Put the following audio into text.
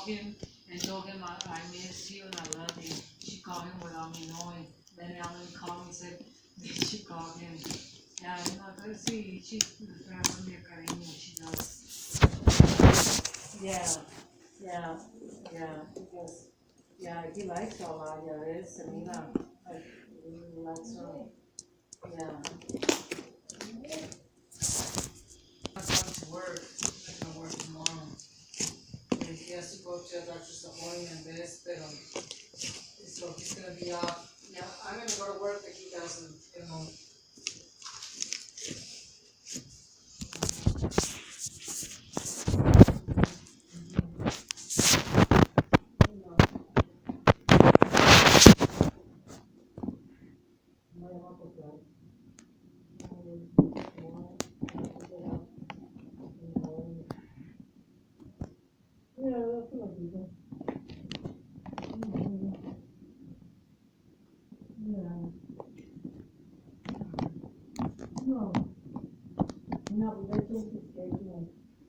called him and told him I miss you and I love you. She called him without me knowing. Then Ellen called me and said she called him. Yeah, no, sí, she family cariño, she does. Yeah, yeah, yeah, because yeah, he likes her a lot. Yeah, it is Selena. Like, he really likes her. Yeah. I'm going to work. I'm gonna work tomorrow. And he has to go to a doctor's appointment, this, pero so he's gonna be off. Yeah, I'm gonna go to work, but he doesn't, you know. You know, no le va a tocar. Yeah, that's what I do. Yeah. No, no, but that's just the schedule.